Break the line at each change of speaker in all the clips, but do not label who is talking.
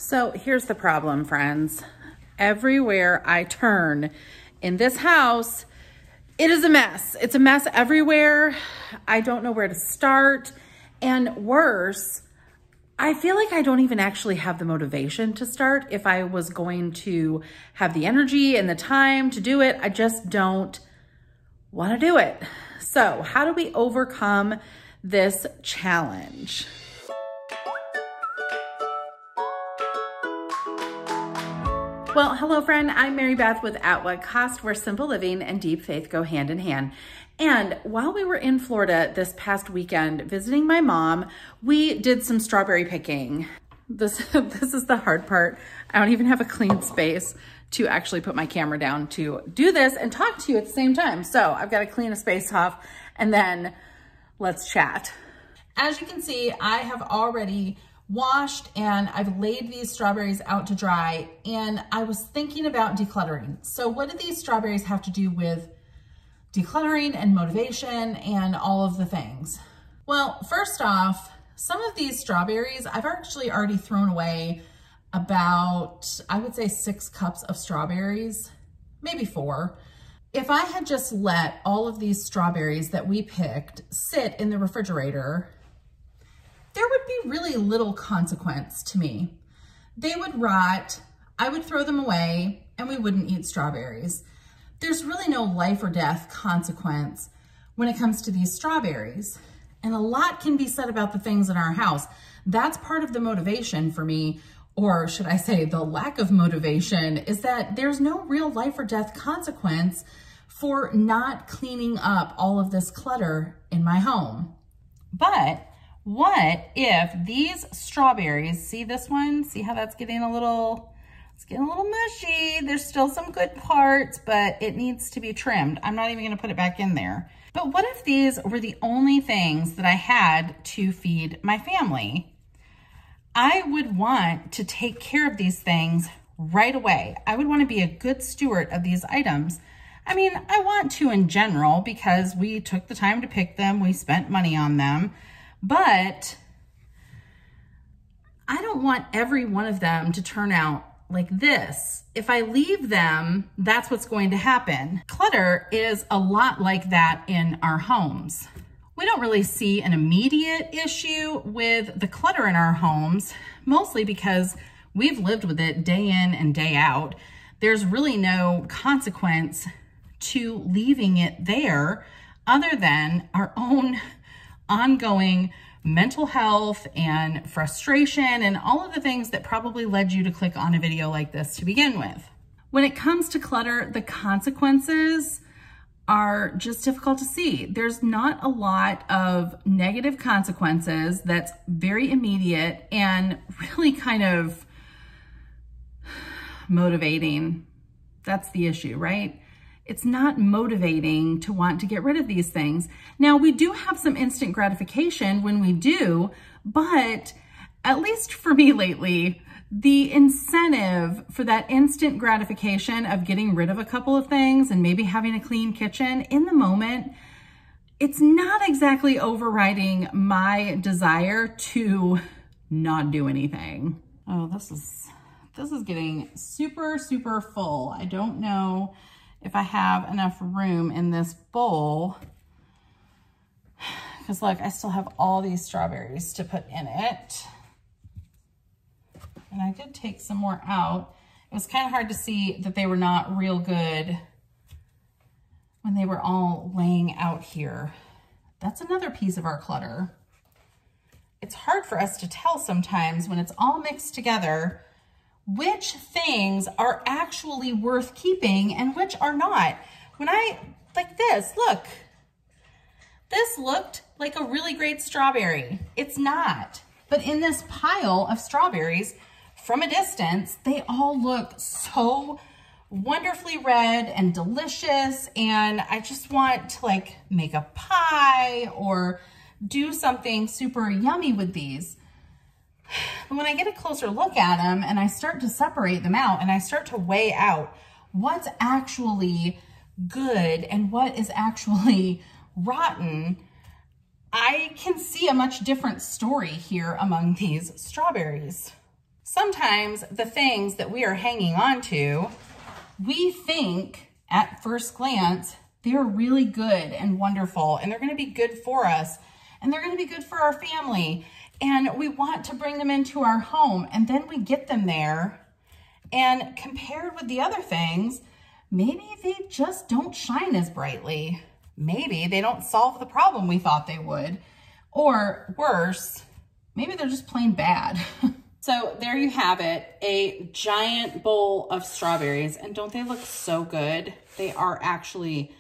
So here's the problem, friends. Everywhere I turn in this house, it is a mess. It's a mess everywhere. I don't know where to start. And worse, I feel like I don't even actually have the motivation to start. If I was going to have the energy and the time to do it, I just don't want to do it. So how do we overcome this challenge? Well, hello friend, I'm Mary Beth with At What Cost, where simple living and deep faith go hand in hand. And while we were in Florida this past weekend visiting my mom, we did some strawberry picking. This is the hard part. I don't even have a clean space to actually put my camera down to do this and talk to you at the same time. So I've got to clean a space off and then let's chat. As you can see, I have already washed and I've laid these strawberries out to dry, and I was thinking about decluttering. So what do these strawberries have to do with decluttering and motivation and all of the things? Well, first off, some of these strawberries, I've actually already thrown away about, I would say 6 cups of strawberries, maybe 4. If I had just let all of these strawberries that we picked sit in the refrigerator, there would be really little consequence to me. They would rot, I would throw them away, and we wouldn't eat strawberries. There's really no life or death consequence when it comes to these strawberries. And a lot can be said about the things in our house. That's part of the motivation for me, or should I say the lack of motivation, is that there's no real life or death consequence for not cleaning up all of this clutter in my home. But what if these strawberries, see this one? See how that's getting a little, it's getting a little mushy. There's still some good parts, but it needs to be trimmed. I'm not even gonna put it back in there. But what if these were the only things that I had to feed my family? I would want to take care of these things right away. I would want to be a good steward of these items. I mean, I want to in general because we took the time to pick them, we spent money on them. But I don't want every one of them to turn out like this. If I leave them, that's what's going to happen. Clutter is a lot like that in our homes. We don't really see an immediate issue with the clutter in our homes, mostly because we've lived with it day in and day out. There's really no consequence to leaving it there other than our own ongoing mental health and frustration and all of the things that probably led you to click on a video like this to begin with. When it comes to clutter, the consequences are just difficult to see. There's not a lot of negative consequences that's very immediate and really kind of motivating. That's the issue, right? It's not motivating to want to get rid of these things. Now, we do have some instant gratification when we do, but at least for me lately, the incentive for that instant gratification of getting rid of a couple of things and maybe having a clean kitchen in the moment, it's not exactly overriding my desire to not do anything. Oh, this is getting super, super full. I don't know if I have enough room in this bowl, because look, I still have all these strawberries to put in it. And I did take some more out. It was kind of hard to see that they were not real good when they were all laying out here. That's another piece of our clutter. It's hard for us to tell sometimes when it's all mixed together which things are actually worth keeping and which are not. When like this, look, this looked like a really great strawberry. It's not, but in this pile of strawberries from a distance, they all look so wonderfully red and delicious. And I just want to like make a pie or do something super yummy with these. But when I get a closer look at them and I start to separate them out and I start to weigh out what's actually good and what is actually rotten, I can see a much different story here among these strawberries. sometimes the things that we are hanging on to, we think at first glance, they're really good and wonderful, and they're going to be good for us, and they're going to be good for our family, and we want to bring them into our home, and then we get them there, and compared with the other things, maybe they just don't shine as brightly. Maybe they don't solve the problem we thought they would, or worse, maybe they're just plain bad. So there you have it, a giant bowl of strawberries, and don't they look so good? They are actually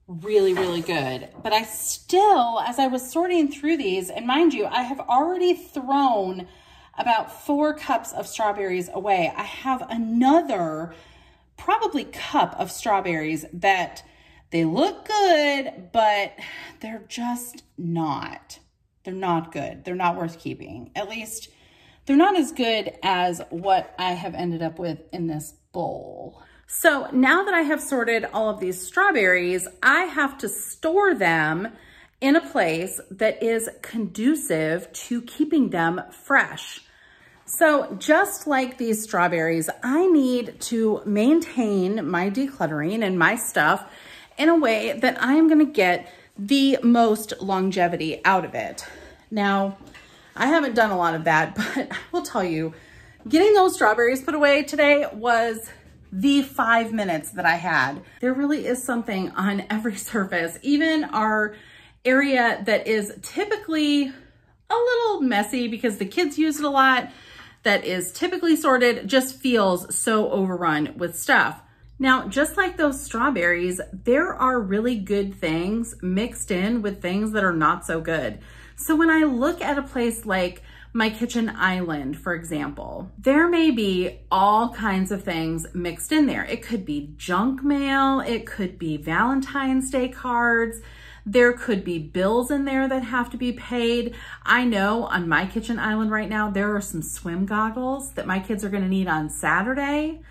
really, really good. But I still, as I was sorting through these, and mind you, I have already thrown about 4 cups of strawberries away. I have another probably cup of strawberries that they look good, but they're just not. They're not good. They're not worth keeping. At least they're not as good as what I have ended up with in this bowl. So now that I have sorted all of these strawberries, I have to store them in a place that is conducive to keeping them fresh. So just like these strawberries, I need to maintain my decluttering and my stuff in a way that I'm gonna get the most longevity out of it. Now, I haven't done a lot of that, but I will tell you, getting those strawberries put away today was the 5 minutes that I had. There really is something on every surface, even our area that is typically a little messy because the kids use it a lot, that is typically sorted, just feels so overrun with stuff. Now, just like those strawberries, there are really good things mixed in with things that are not so good. So when I look at a place like my kitchen island, for example, there may be all kinds of things mixed in there. It could be junk mail, it could be Valentine's Day cards, there could be bills in there that have to be paid. I know on my kitchen island right now, there are some swim goggles that my kids are gonna need on Saturday,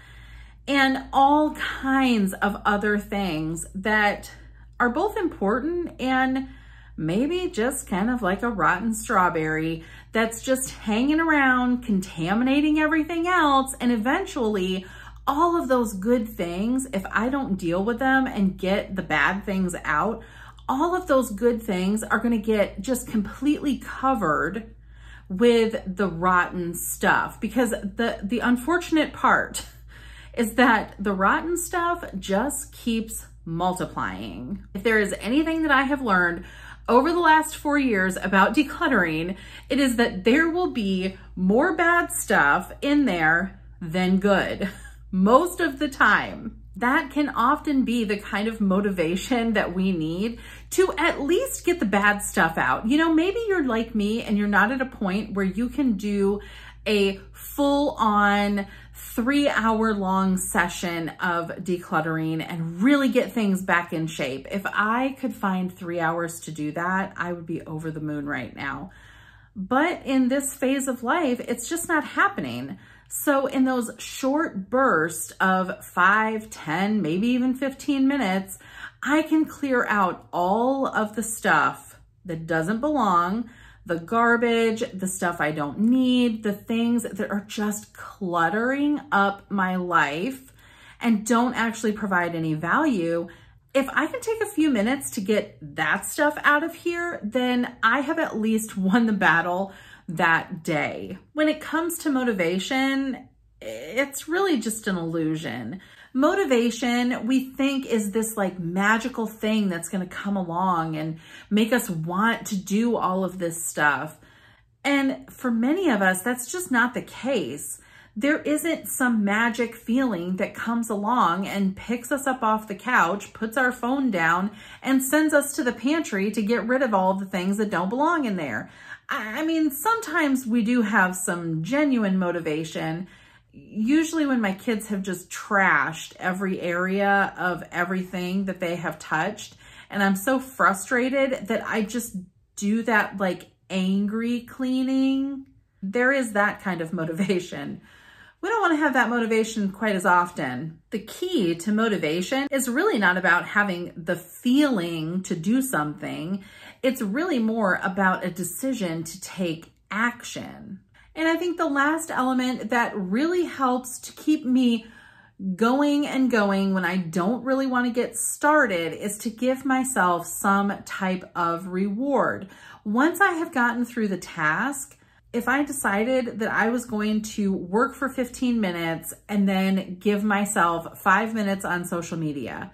and all kinds of other things that are both important and maybe just kind of like a rotten strawberry that's just hanging around, contaminating everything else. And eventually all of those good things, if I don't deal with them and get the bad things out, all of those good things are gonna get just completely covered with the rotten stuff. Because the unfortunate part is that the rotten stuff just keeps multiplying. If there is anything that I have learned over the last 4 years about decluttering, it is that there will be more bad stuff in there than good, most of the time. That can often be the kind of motivation that we need to at least get the bad stuff out. You know, maybe you're like me and you're not at a point where you can do a full-on 3-hour-long session of decluttering and really get things back in shape. If I could find 3 hours to do that, I would be over the moon right now. But in this phase of life, it's just not happening. So in those short bursts of 5, 10, maybe even 15 minutes, I can clear out all of the stuff that doesn't belong, the garbage, the stuff I don't need, the things that are just cluttering up my life and don't actually provide any value. If I can take a few minutes to get that stuff out of here, then I have at least won the battle that day. When it comes to motivation, it's really just an illusion. Motivation, we think, is this like magical thing that's going to come along and make us want to do all of this stuff. And for many of us, that's just not the case. There isn't some magic feeling that comes along and picks us up off the couch, puts our phone down, and sends us to the pantry to get rid of all the things that don't belong in there. I mean, sometimes we do have some genuine motivation. Usually when my kids have just trashed every area of everything that they have touched, and I'm so frustrated that I just do that like angry cleaning. There is that kind of motivation. We don't want to have that motivation quite as often. The key to motivation is really not about having the feeling to do something. It's really more about a decision to take action. And I think the last element that really helps to keep me going and going when I don't really want to get started is to give myself some type of reward. Once I have gotten through the task, if I decided that I was going to work for 15 minutes and then give myself 5 minutes on social media,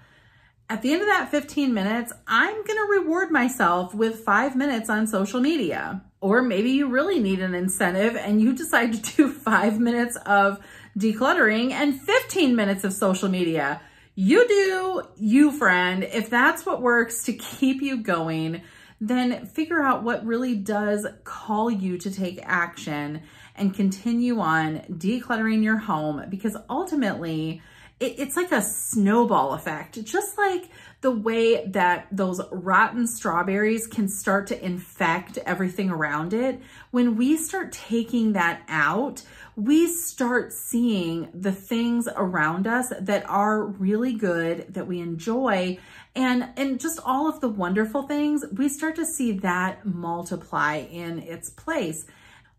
at the end of that 15 minutes, I'm going to reward myself with 5 minutes on social media. Or maybe you really need an incentive and you decide to do 5 minutes of decluttering and 15 minutes of social media. You do you, friend. If that's what works to keep you going, then figure out what really does call you to take action and continue on decluttering your home, because ultimately it's like a snowball effect. Just like the way that those rotten strawberries can start to infect everything around it, when we start taking that out, we start seeing the things around us that are really good, that we enjoy, and just all of the wonderful things, we start to see that multiply in its place.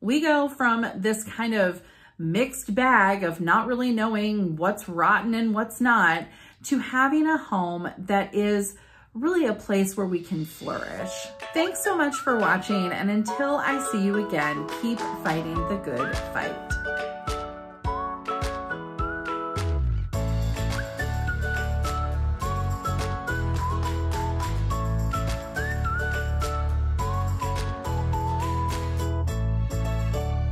We go from this kind of mixed bag of not really knowing what's rotten and what's not, to having a home that is really a place where we can flourish. Thanks so much for watching, and until I see you again, keep fighting the good fight.